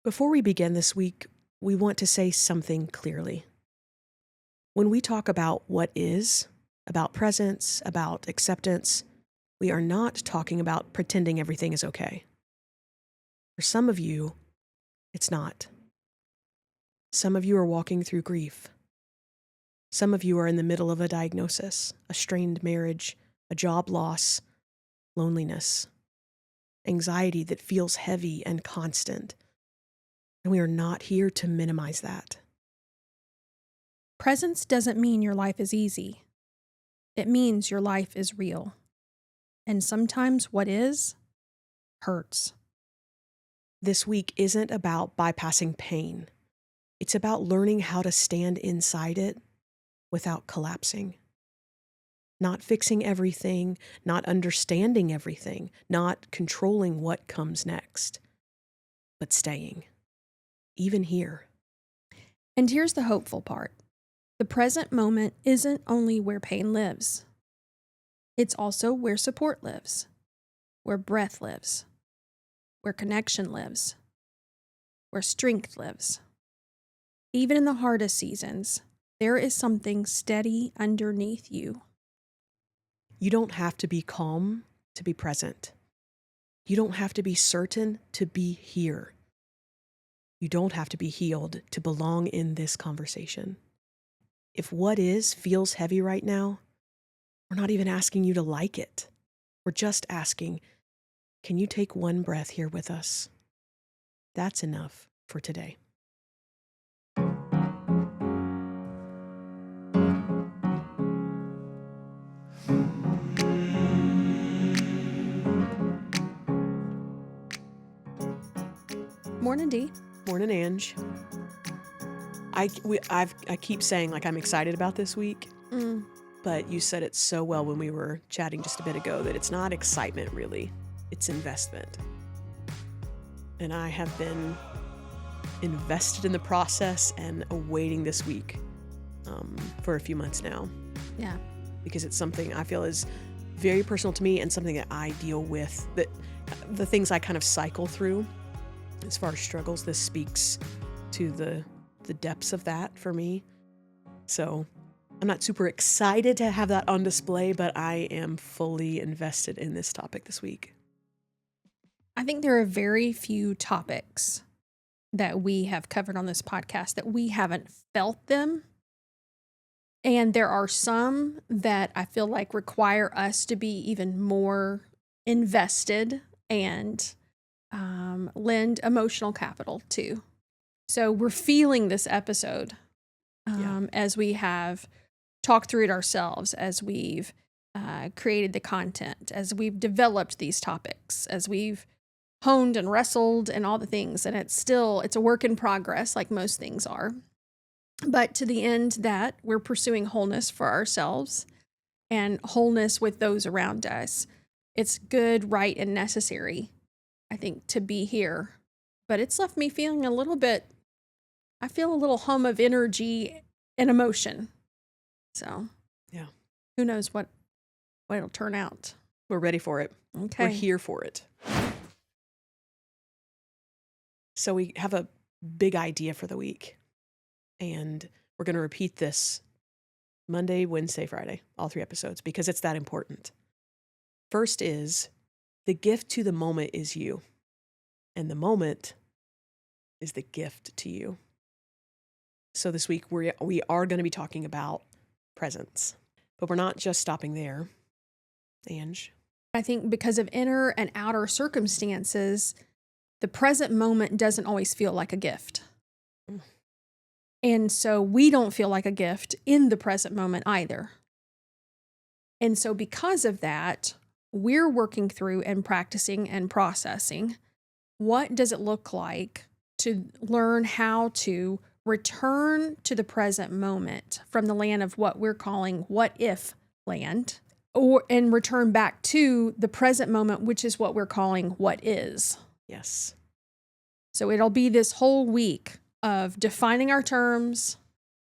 Before we begin this week, we want to say something clearly. When we talk about what is, about presence, about acceptance, we are not talking about pretending everything is okay. For some of you, it's not. Some of you are walking through grief. Some of you are in the middle of a diagnosis, a strained marriage, a job loss, loneliness, anxiety that feels heavy and constant. And we are not here to minimize that. Presence doesn't mean your life is easy. It means your life is real. And sometimes what is hurts. This week isn't about bypassing pain. It's about learning how to stand inside it without collapsing. Not fixing everything, not understanding everything, not controlling what comes next, but staying, even here. And here's the hopeful part. The present moment isn't only where pain lives. It's also where support lives, where breath lives, where connection lives, where strength lives. Even in the hardest seasons, there is something steady underneath you. You don't have to be calm to be present. You don't have to be certain to be here. You don't have to be healed to belong in this conversation. If what is feels heavy right now, we're not even asking you to like it. We're just asking, can you take one breath here with us? That's enough for today. Morning, Dee. Morning, Ange. I keep saying like I'm excited about this week, but you said it so well when we were chatting just a bit ago that it's not excitement really, it's investment. And I have been invested in the process and awaiting this week for a few months now. Yeah. Because it's something I feel is very personal to me and something that I deal with, that the things I kind of cycle through as far as struggles, this speaks to the depths of that for me. So I'm not super excited to have that on display, but I am fully invested in this topic this week. I think there are very few topics that we have covered on this podcast that we haven't felt them. And there are some that I feel like require us to be even more invested and lend emotional capital to. So we're feeling this episode as we have talked through it ourselves, as we've created the content, as we've developed these topics, as we've honed and wrestled and all the things. And it's a work in progress, like most things are. But to the end that we're pursuing wholeness for ourselves and wholeness with those around us. It's good, right, and necessary, I think, to be here. But it's left me feeling I feel a little hum of energy and emotion. So, yeah, who knows what it'll turn out. We're ready for it. Okay. We're here for it. So we have a big idea for the week. And we're going to repeat this Monday, Wednesday, Friday, all 3 episodes, because it's that important. First is the gift to the moment is you. And the moment is the gift to you. So this week we are going to be talking about presence. But we're not just stopping there, Ange. I think because of inner and outer circumstances, the present moment doesn't always feel like a gift. And so we don't feel like a gift in the present moment either. And so because of that, we're working through and practicing and processing. What does it look like to learn how to return to the present moment from the land of what we're calling what if land, and return back to the present moment, which is what we're calling what is. Yes. So it'll be this whole week of defining our terms,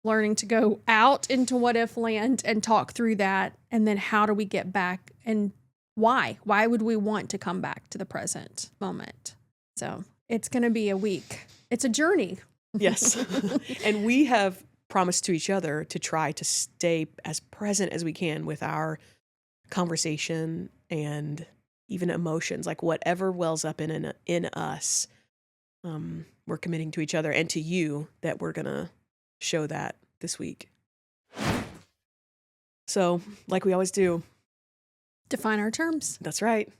learning to go out into what if land and talk through that. And then how do we get back and why? Why would we want to come back to the present moment? So it's going to be a week. It's a journey. Yes. And we have promised to each other to try to stay as present as we can with our conversation and even emotions, like whatever wells up in us. We're committing to each other and to you that we're going to show that this week. So, like we always do. Define our terms. That's right.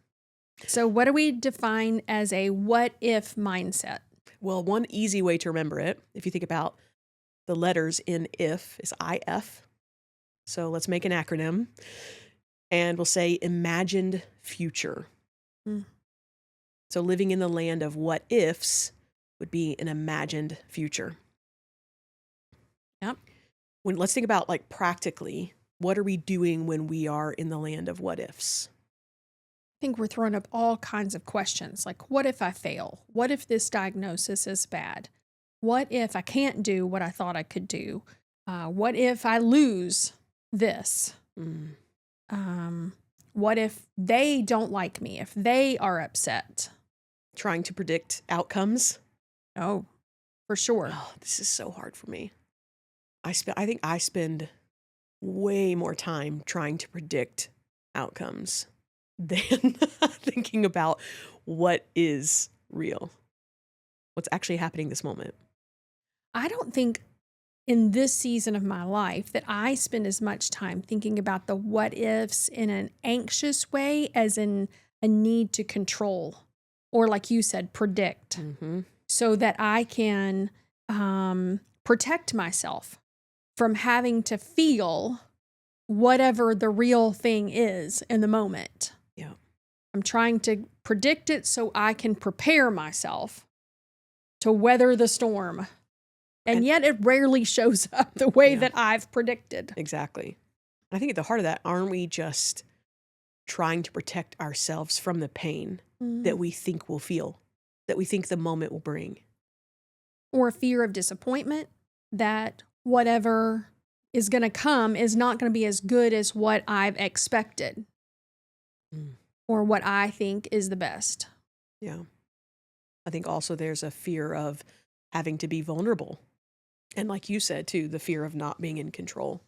So what do we define as a what if mindset? Well, one easy way to remember it, if you think about the letters in if, is IF. So let's make an acronym. And we'll say imagined future. Mm. So living in the land of what ifs would be an imagined future. Yep. Let's think about like practically, what are we doing when we are in the land of what ifs? I think we're throwing up all kinds of questions like, what if I fail? What if this diagnosis is bad? What if I can't do what I thought I could do? What if I lose this? What if they don't like me? If they are upset? Trying to predict outcomes. Oh, for sure. Oh, this is so hard for me. I think I spend way more time trying to predict outcomes than thinking about what is real, what's actually happening this moment. I don't think in this season of my life that I spend as much time thinking about the what ifs in an anxious way as in a need to control or, like you said, predict so that I can protect myself from having to feel whatever the real thing is in the moment. Yeah. I'm trying to predict it so I can prepare myself to weather the storm. And yet it rarely shows up the way that I've predicted. Exactly. I think at the heart of that, aren't we just trying to protect ourselves from the pain that we think we'll feel, that we think the moment will bring? Or a fear of disappointment that whatever is going to come is not going to be as good as what I've expected or what I think is the best. Yeah. I think also there's a fear of having to be vulnerable. And like you said, too, the fear of not being in control.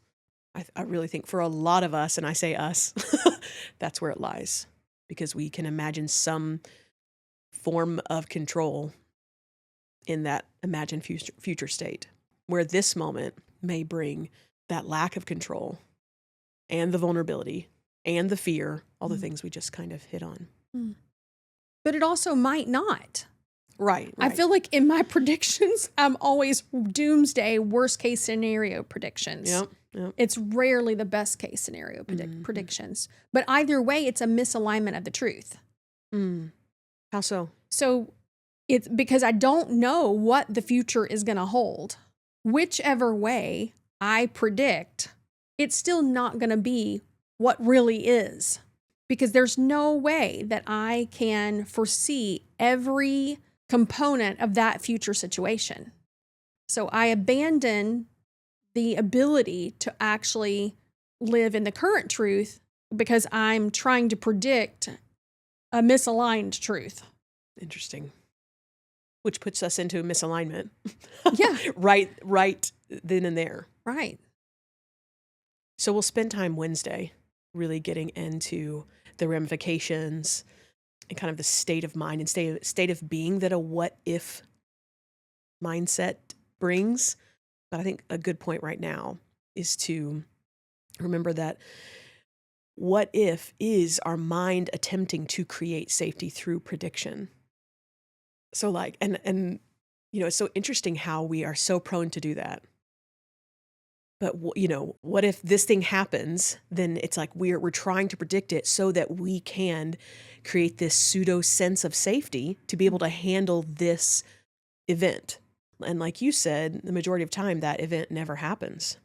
I really think for a lot of us, and I say us, that's where it lies. Because we can imagine some form of control in that imagined future state, where this moment may bring that lack of control and the vulnerability and the fear, all the things we just kind of hit on. But it also might not. Right. I feel like in my predictions, I'm always doomsday, worst case scenario predictions. Yep. It's rarely the best case scenario predictions. But either way, it's a misalignment of the truth. How so? So it's because I don't know what the future is going to hold. Whichever way I predict, it's still not going to be what really is. Because there's no way that I can foresee every component of that future situation. So I abandon the ability to actually live in the current truth because I'm trying to predict a misaligned truth. Interesting. Which puts us into a misalignment. Yeah. Right then and there. Right. So we'll spend time Wednesday really getting into the ramifications and kind of the state of mind and state of being that a what if mindset brings. But I think a good point right now is to remember that what if is our mind attempting to create safety through prediction. So like, and you know, it's so interesting how we are so prone to do that. But you know, what if this thing happens? Then it's like we're trying to predict it so that we can create this pseudo sense of safety to be able to handle this event. And like you said, the majority of time that event never happens.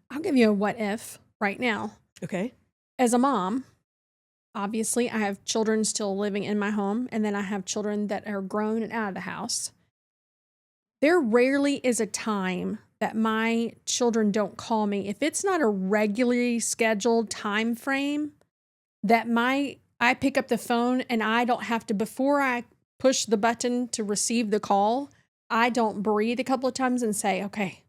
I'll give you a what if right now. Okay. As a mom, obviously I have children still living in my home, and then I have children that are grown and out of the house. There rarely is a time that my children don't call me. If it's not a regularly scheduled time frame, that I pick up the phone and I don't have to, before I push the button to receive the call, I don't breathe a couple of times and say, okay,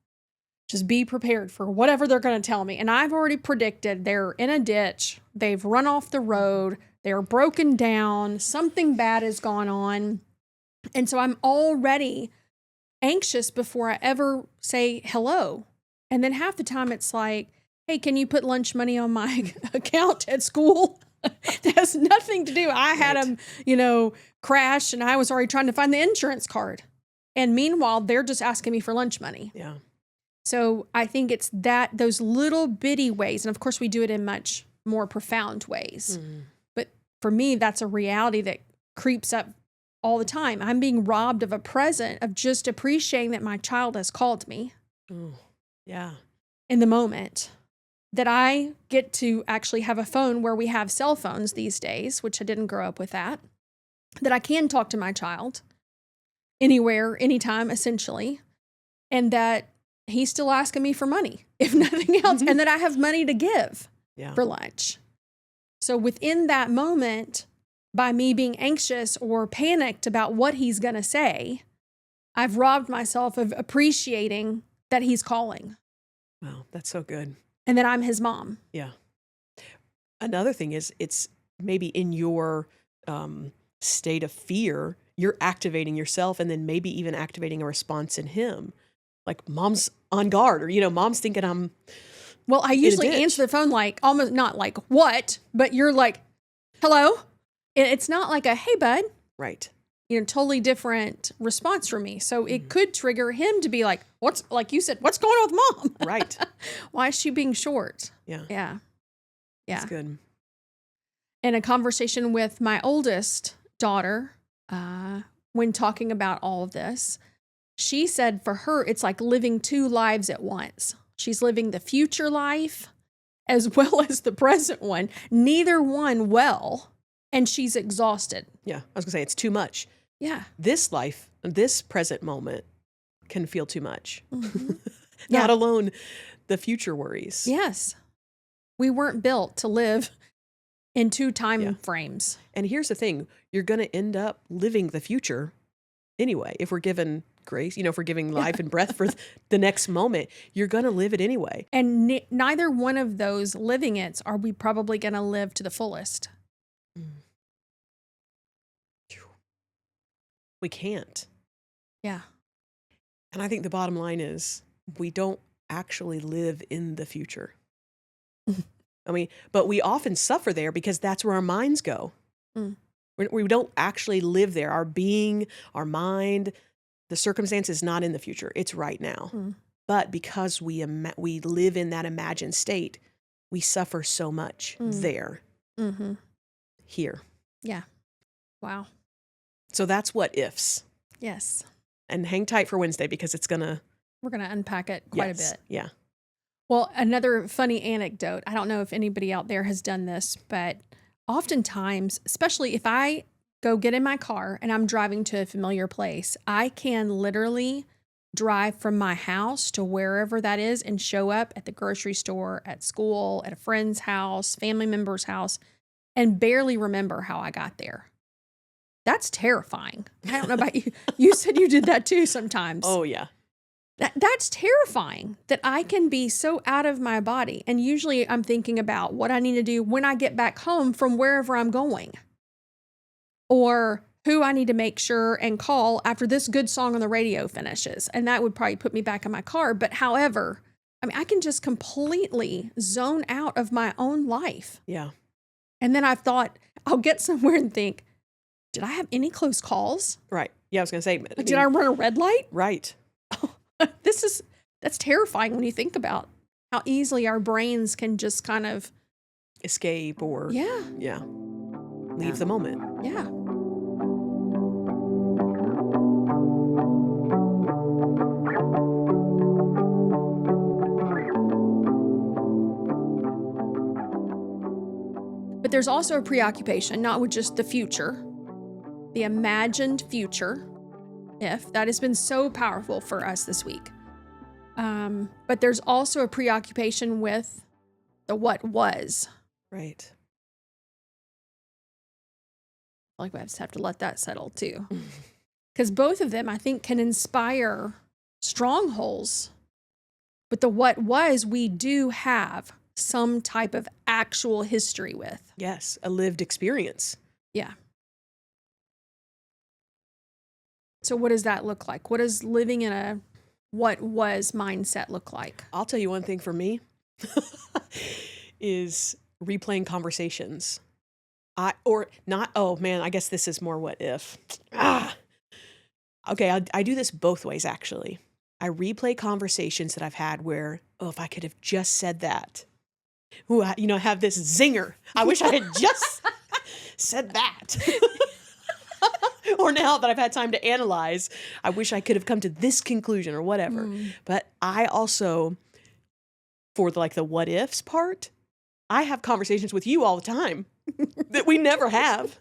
just be prepared for whatever they're going to tell me. And I've already predicted they're in a ditch. They've run off the road. They're broken down. Something bad has gone on. And so I'm already anxious before I ever say hello. And then half the time it's like, hey, can you put lunch money on my account at school? That has nothing to do. I had them, crash, and I was already trying to find the insurance card. And meanwhile, they're just asking me for lunch money. Yeah. So I think it's those little bitty ways. And of course, we do it in much more profound ways. Mm. But for me, that's a reality that creeps up all the time. I'm being robbed of a present of just appreciating that my child has called me. Oh, yeah. In the moment. That I get to actually have a phone where we have cell phones these days, which I didn't grow up with that I can talk to my child anywhere, anytime, essentially, and that he's still asking me for money, if nothing else, and that I have money to give for lunch. So within that moment, by me being anxious or panicked about what he's going to say, I've robbed myself of appreciating that he's calling. Wow, that's so good. And that I'm his mom. Yeah. Another thing is it's maybe in your state of fear, you're activating yourself and then maybe even activating a response in him. Like mom's on guard or, mom's thinking I'm Well, I usually answer the phone like almost not like what, but you're like, hello. And it's not like a, hey, bud. Right. Totally different response from me. So it could trigger him to be like, like you said, what's going on with mom? Right. Why is she being short? Yeah. Yeah. Yeah. That's good. In a conversation with my oldest daughter, when talking about all of this, she said for her, it's like living two lives at once. She's living the future life as well as the present one, neither one well, and she's exhausted. Yeah. I was gonna say it's too much. Yeah. This life, this present moment can feel too much. Mm-hmm. Not alone the future worries. Yes. We weren't built to live in two time frames. And here's the thing, you're going to end up living the future anyway. If we're given grace, if we're giving life and breath for the next moment, you're going to live it anyway. And neither one of those living it are we probably going to live to the fullest. We can't. Yeah. And I think the bottom line is we don't actually live in the future. But we often suffer there because that's where our minds go. Mm. We don't actually live there. Our being, our mind, the circumstance is not in the future. It's right now. Mm. But because we live in that imagined state, we suffer so much there, here. Yeah. Wow. So that's what ifs. Yes. And hang tight for Wednesday because we're going to unpack it quite a bit. Yeah. Well, another funny anecdote. I don't know if anybody out there has done this, but oftentimes, especially if I go get in my car and I'm driving to a familiar place, I can literally drive from my house to wherever that is and show up at the grocery store, at school, at a friend's house, family member's house, and barely remember how I got there. That's terrifying. I don't know about you. You said you did that too sometimes. Oh, yeah. That's terrifying that I can be so out of my body. And usually I'm thinking about what I need to do when I get back home from wherever I'm going. Or who I need to make sure and call after this good song on the radio finishes. And that would probably put me back in my car. But however, I can just completely zone out of my own life. Yeah. And then I've thought, I'll get somewhere and think, did I have any close calls? Right. Yeah, I was going to say. Did I run a red light? Right. That's terrifying when you think about how easily our brains can just kind of escape or leave the moment. Yeah. But there's also a preoccupation, not with just the future, the imagined future, if that has been so powerful for us this week. But there's also a preoccupation with the what was. Right. Like we just have to let that settle too. Because both of them, I think, can inspire strongholds. But the what was, we do have some type of actual history with. Yes, a lived experience. Yeah. So what does that look like? What does living in a what was mindset look like? I'll tell you one thing for me is replaying conversations. I guess this is more what if. Okay, I do this both ways, actually. I replay conversations that I've had where, if I could have just said that. Ooh, I have this zinger. I wish I had just said that. Or now that I've had time to analyze, I wish I could have come to this conclusion or whatever. But I also, for the what ifs part, I have conversations with you all the time that we never have.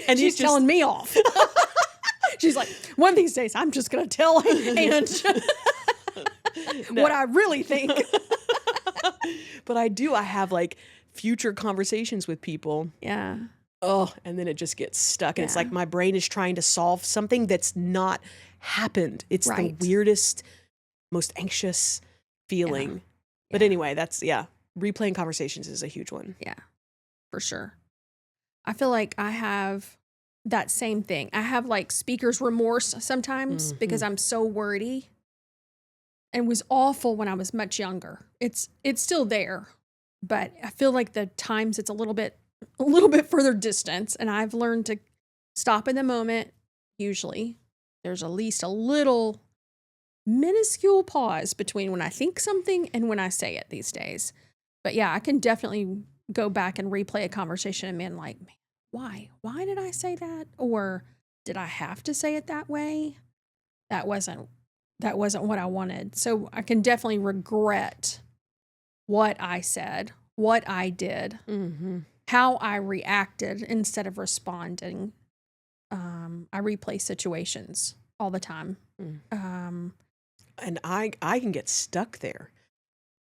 And she's telling me off. She's like, one of these days, I'm just going to tell Ange what I really think. But I have future conversations with people. Yeah. Oh, and then it just gets stuck. And it's like my brain is trying to solve something that's not happened. It's the weirdest, most anxious feeling. Yeah. But anyway, replaying conversations is a huge one. Yeah, for sure. I feel like I have that same thing. I have speaker's remorse sometimes because I'm so wordy. And it was awful when I was much younger. It's still there, but I feel like the times it's a little bit further distance, and I've learned to stop in the moment. Usually there's at least a little minuscule pause between when I think something and when I say it these days. But yeah, I can definitely go back and replay a conversation and man, why did I say that? Or did I have to say it that way? That wasn't what I wanted. So I can definitely regret what I said, what I did, how I reacted instead of responding. I replay situations all the time. And I can get stuck there.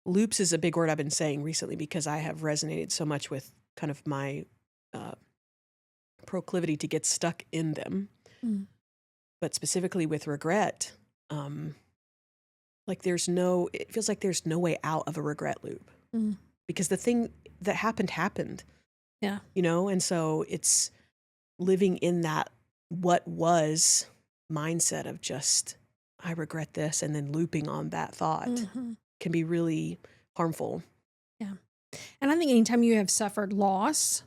Loops is a big word I've been saying recently because I have resonated so much with kind of my proclivity to get stuck in them. But specifically with regret, it feels like there's no way out of a regret loop. Because the thing that happened. Yeah. And so it's living in that what was mindset of just, I regret this, and then looping on that thought can be really harmful. Yeah. And I think anytime you have suffered loss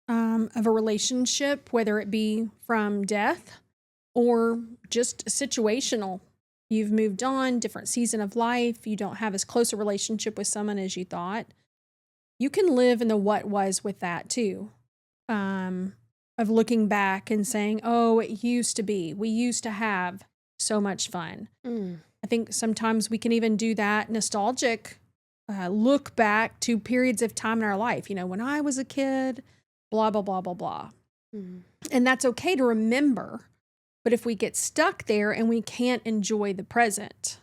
of a relationship, whether it be from death or just situational, you've moved on, different season of life, you don't have as close a relationship with someone as you thought, you can live in the what was with that too. Of looking back and saying, oh, it used to be, we used to have so much fun. I think sometimes we can even do that nostalgic look back to periods of time in our life. When I was a kid, blah, blah, blah, blah, blah. And that's okay to remember. But if we get stuck there and we can't enjoy the present,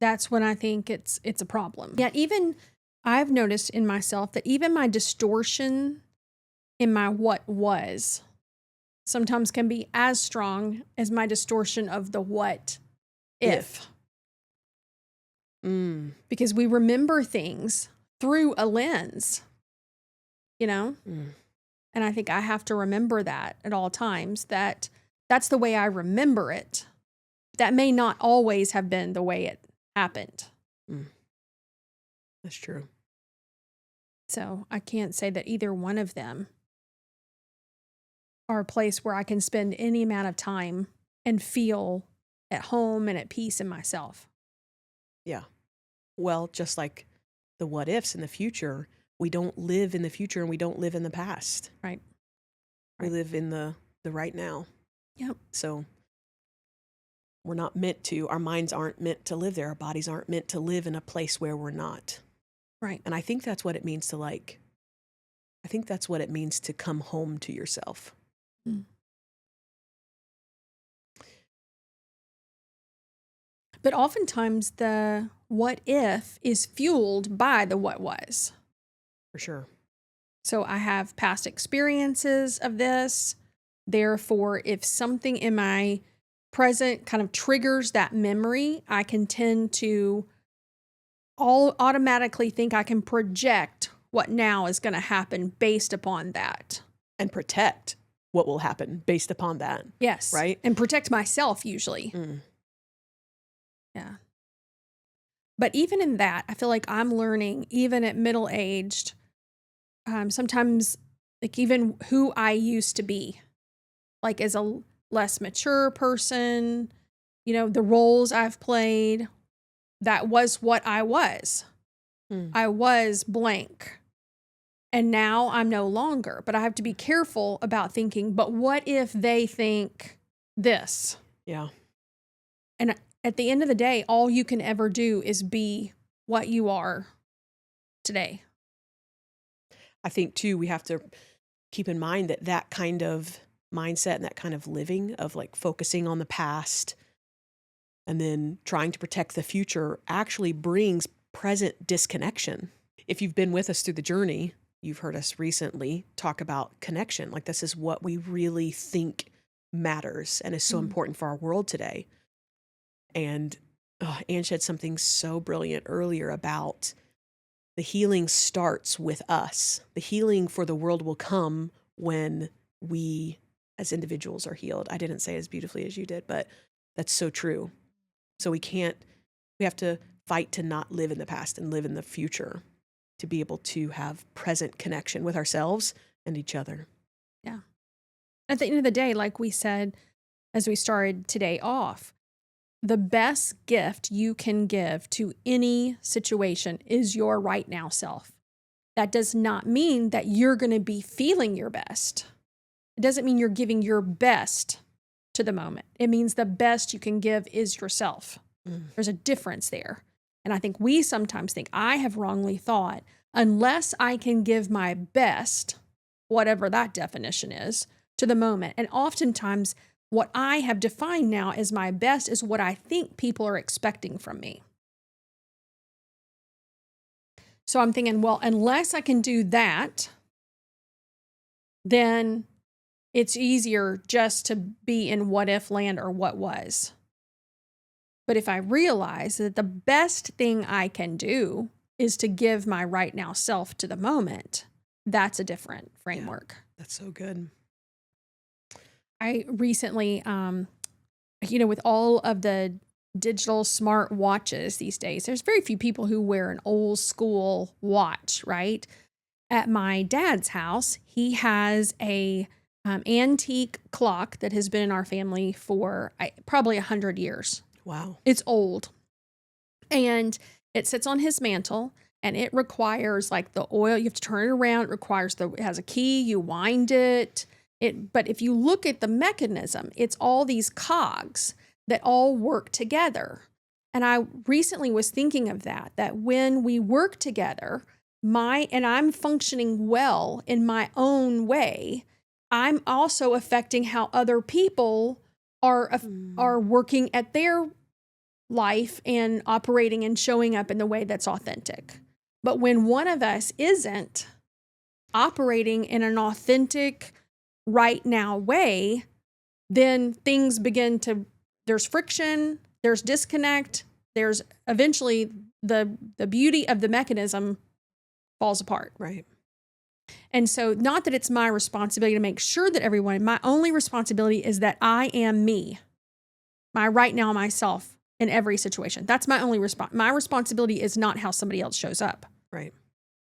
that's when I think it's a problem. Yet even I've noticed in myself that even my distortion in my what was sometimes can be as strong as my distortion of the what if. Because we remember things through a lens, And I think I have to remember that at all times, that's the way I remember it. That may not always have been the way it happened. That's true. So I can't say that either one of them are a place where I can spend any amount of time and feel at home and at peace in myself. Yeah. Well, just like the what ifs in the future, we don't live in the future and we don't live in the past. Right. We live in the right now. Yep. So we're not meant to, our minds aren't meant to live there. Our bodies aren't meant to live in a place where we're not. Right. And I think that's what it means to come home to yourself. But oftentimes the what if is fueled by the what was. For sure. So I have past experiences of this. Therefore, if something in my present kind of triggers that memory, I can tend to all automatically think I can project what now is going to happen based upon that. And protect what will happen based upon that. Yes. Right? And protect myself usually. Mm. Yeah. But even in that, I feel like I'm learning, even at middle-aged, sometimes like even who I used to be, like as a less mature person, the roles I've played, that was what I was. Mm. I was blank. And now I'm no longer. But I have to be careful about thinking, but what if they think this? Yeah. And at the end of the day, all you can ever do is be what you are today. I think too, we have to keep in mind that that kind of mindset and that kind of living of like focusing on the past and then trying to protect the future actually brings present disconnection. If you've been with us through the journey, you've heard us recently talk about connection. Like this is what we really think matters and is so important for our world today. And Anne said something so brilliant earlier about the healing starts with us. The healing for the world will come when we as individuals are healed. I didn't say as beautifully as you did, but that's so true. So we have to fight to not live in the past and live in the future to be able to have present connection with ourselves and each other. Yeah. At the end of the day, like we said as we started today off, the best gift you can give to any situation is your right now self. That does not mean that you're going to be feeling your best. It doesn't mean you're giving your best to the moment. It means the best you can give is yourself. There's a difference there. And I think we sometimes think, I have wrongly thought, unless I can give my best, whatever that definition is, to the moment. And oftentimes, what I have defined now as my best is what I think people are expecting from me. So I'm thinking, well, unless I can do that, then it's easier just to be in what if land or what was. But if I realize that the best thing I can do is to give my right now self to the moment, that's a different framework. Yeah, that's so good. I recently, with all of the digital smart watches these days, there's very few people who wear an old school watch, right? At my dad's house, he has a antique clock that has been in our family for probably 100 years. Wow. It's old. And it sits on his mantle, and it requires like the oil, you have to turn it around. It has a key, you wind it. But if you look at the mechanism, it's all these cogs that all work together. And I recently was thinking of that when we work together, and I'm functioning well in my own way, I'm also affecting how other people are working at their life and operating and showing up in the way that's authentic. But when one of us isn't operating in an authentic, right now way, then things there's friction, there's disconnect, there's eventually the beauty of the mechanism falls apart. Right. And so, not that it's my responsibility to make sure that my only responsibility is that I am me, my right now myself in every situation. That's my only my responsibility is not how somebody else shows up. Right.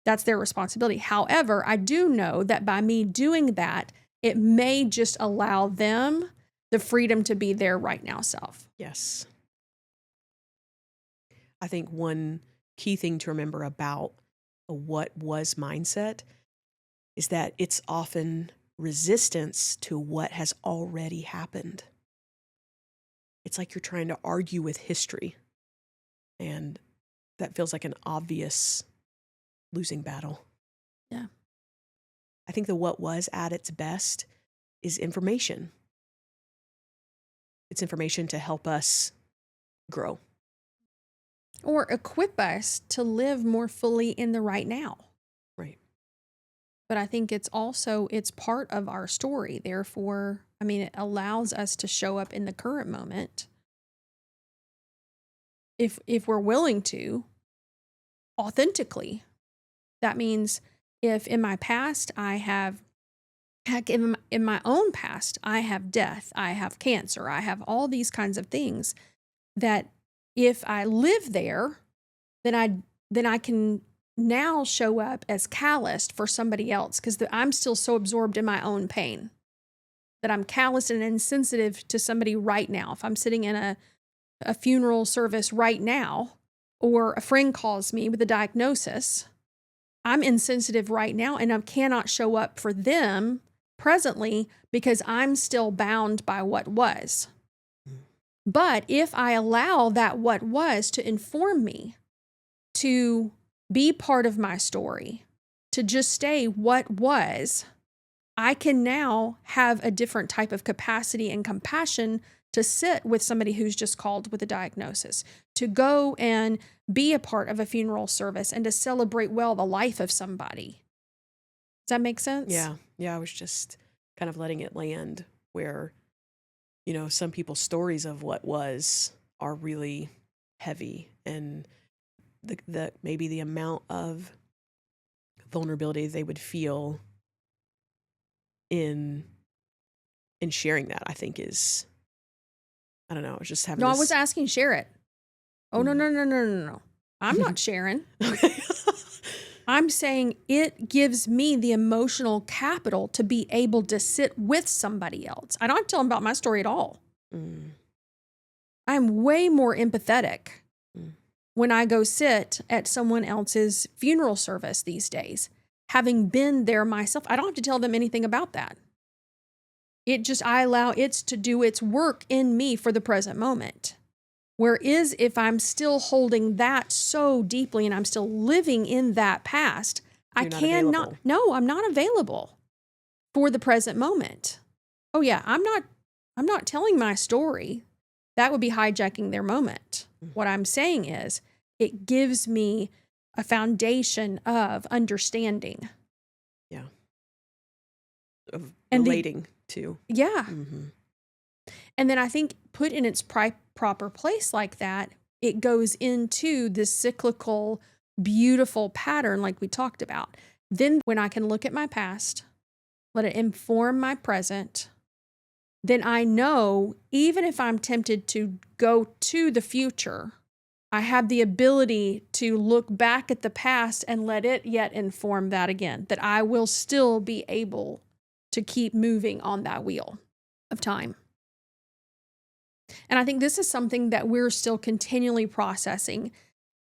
That's their responsibility. However, I do know that by me doing that, it may just allow them the freedom to be their right now self. Yes. I think one key thing to remember about a what was mindset is that it's often resistance to what has already happened. It's like you're trying to argue with history, and that feels like an obvious losing battle. Yeah. I think the what was at its best is information. It's information to help us grow. Or equip us to live more fully in the right now. Right. But I think it's part of our story. Therefore, I mean, it allows us to show up in the current moment if we're willing to authentically. That means if in my past I have, heck, in my own past, I have death, I have cancer, I have all these kinds of things that if I live there, then I can now show up as calloused for somebody else because I'm still so absorbed in my own pain that I'm callous and insensitive to somebody right now. If I'm sitting in a funeral service right now, or a friend calls me with a diagnosis, I'm insensitive right now and I cannot show up for them presently because I'm still bound by what was. But if I allow that what was to inform me, to be part of my story, to just stay what was, I can now have a different type of capacity and compassion to sit with somebody who's just called with a diagnosis, to go and be a part of a funeral service and to celebrate well the life of somebody. Does that make sense? Yeah. Yeah. I was just kind of letting it land where, some people's stories of what was are really heavy, and the maybe the amount of vulnerability they would feel in sharing that, I think is, I don't know, I was just having No, I was this. asking share it. Oh, no, Mm. no, no, no, no, no. I'm not sharing. Okay. I'm saying it gives me the emotional capital to be able to sit with somebody else. I don't have to tell them about my story at all. Mm. I'm way more empathetic Mm. when I go sit at someone else's funeral service these days. Having been there myself, I don't have to tell them anything about that. I allow it to do its work in me for the present moment. Whereas if I'm still holding that so deeply and I'm still living in that past, I You're not cannot, available. no, I'm not available for the present moment. Oh yeah, I'm not telling my story. That would be hijacking their moment. What I'm saying is it gives me a foundation of understanding. Yeah. Of And relating to. yeah. Mm-hmm. And then I think put in its proper place like that, it goes into this cyclical, beautiful pattern like we talked about. Then when I can look at my past, let it inform my present, then I know even if I'm tempted to go to the future, I have the ability to look back at the past and let it yet inform that again, that I will still be able to keep moving on that wheel of time. And I think this is something that we're still continually processing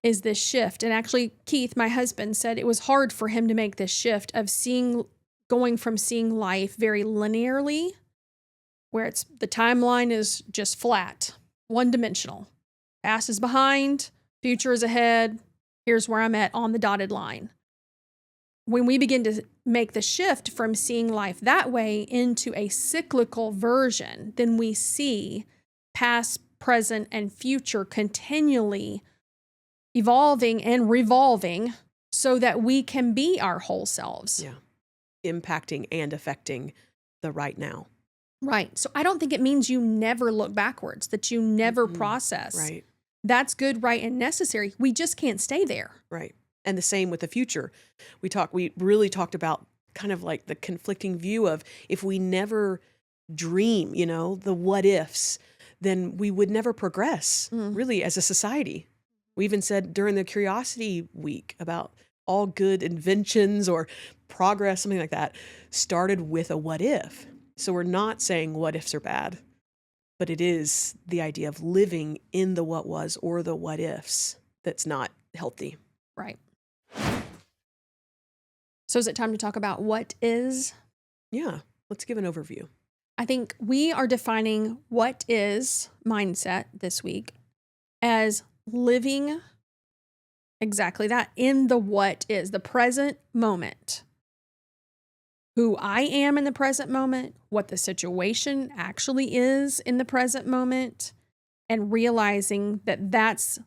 is this shift. And actually, Keith, my husband, said it was hard for him to make this shift of going from seeing life very linearly, where the timeline is just flat, one dimensional. Past is behind, future is ahead. Here's where I'm at on the dotted line. When we begin to make the shift from seeing life that way into a cyclical version, then we see past, present, and future continually evolving and revolving so that we can be our whole selves. Yeah. Impacting and affecting the right now. Right. So I don't think it means you never look backwards, that you never Mm-hmm. process. Right. That's good, right, and necessary. We just can't stay there. Right. And the same with the future. We really talked about kind of like the conflicting view of if we never dream, the what ifs, then we would never progress really as a society. We even said during the Curiosity Week about all good inventions or progress, something like that, started with a what if. So we're not saying what ifs are bad, but it is the idea of living in the what was or the what ifs that's not healthy. Right. So is it time to talk about what is? Yeah, let's give an overview. I think we are defining what is mindset this week as living exactly that in the what is, the present moment. Who I am in the present moment, what the situation actually is in the present moment, and realizing that that's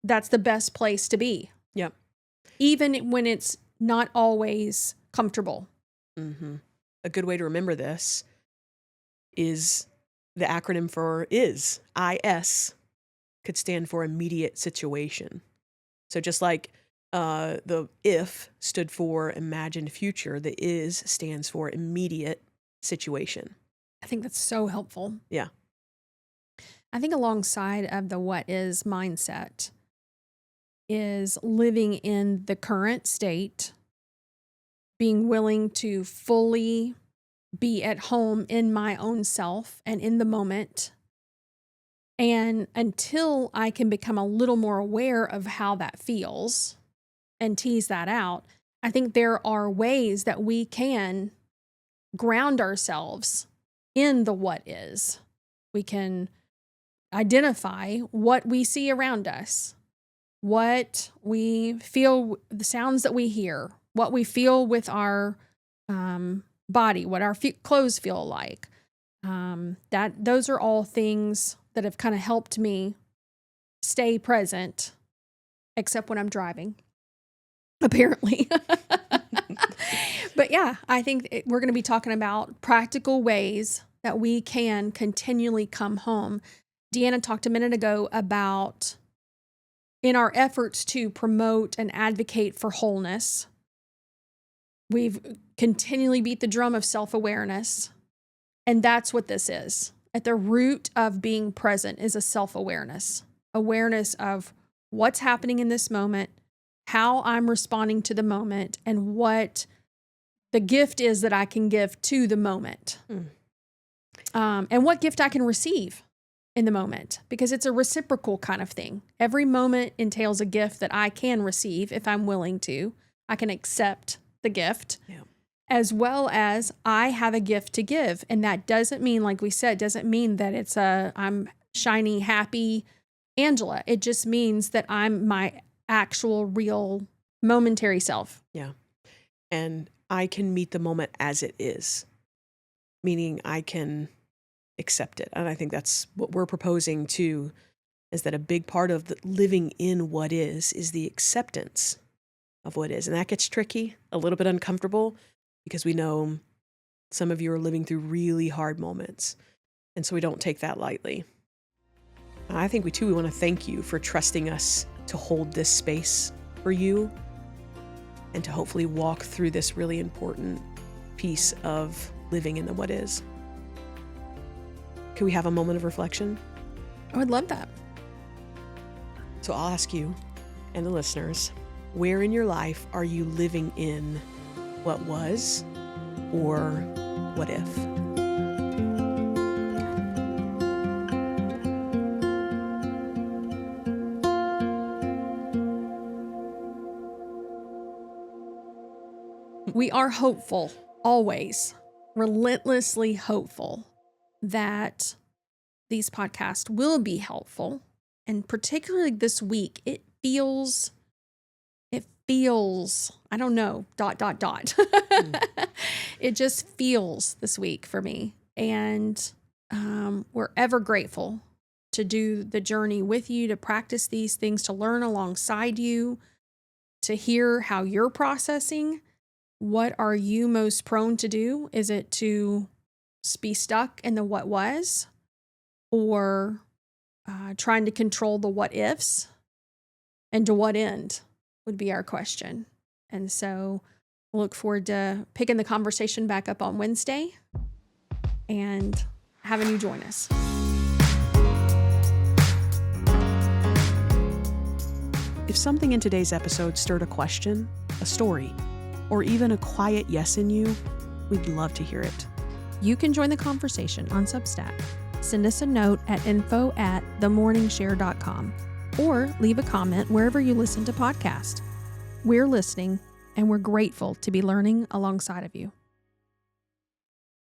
the best place to be. Yep. Even when it's not always comfortable. Mm-hmm. A good way to remember this is the acronym for is. IS could stand for immediate situation. So just like the if stood for imagined future, the is stands for immediate situation. I think that's so helpful. Yeah. I think alongside of the what is mindset is living in the current state, being willing to fully be at home in my own self and in the moment. And until I can become a little more aware of how that feels and tease that out, I think there are ways that we can ground ourselves in the what is. We can identify what we see around us, what we feel, the sounds that we hear, what we feel with our body, what our clothes feel like. Those are all things that have kind of helped me stay present, except when I'm driving, apparently. But yeah, I think we're going to be talking about practical ways that we can continually come home. Deanna talked a minute ago about in our efforts to promote and advocate for wholeness, we've continually beat the drum of self-awareness. And that's what this is. At the root of being present is a self-awareness, awareness of what's happening in this moment, how I'm responding to the moment, and what the gift is that I can give to the moment. And what gift I can receive in the moment, because it's a reciprocal kind of thing. Every moment entails a gift that I can receive if I'm willing to. I can accept the gift. Yeah. As well as I have a gift to give. And that doesn't mean, like we said, doesn't mean that I'm shiny, happy Angela. It just means that I'm my actual, real, momentary self. Yeah. And I can meet the moment as it is, meaning I can accept it. And I think that's what we're proposing too, is that a big part of living in what is the acceptance of what is. And that gets tricky, a little bit uncomfortable, because we know some of you are living through really hard moments. And so we don't take that lightly. I think we want to thank you for trusting us to hold this space for you and to hopefully walk through this really important piece of living in the what is. Can we have a moment of reflection? I would love that. So I'll ask you and the listeners, where in your life are you living in what was or what if? We are hopeful, always, relentlessly hopeful that these podcasts will be helpful. And particularly this week, it feels, I don't know, ... It just feels this week for me. And we're ever grateful to do the journey with you, to practice these things, to learn alongside you, to hear how you're processing. What are you most prone to do? Is it to be stuck in the what was, or trying to control the what ifs? And to what end would be our question. And so we'll look forward to picking the conversation back up on Wednesday and having you join us. If something in today's episode stirred a question, a story, or even a quiet yes in you, we'd love to hear it. You can join the conversation on Substack. Send us a note at info@themorningshare.com or leave a comment wherever you listen to podcasts. We're listening, and we're grateful to be learning alongside of you.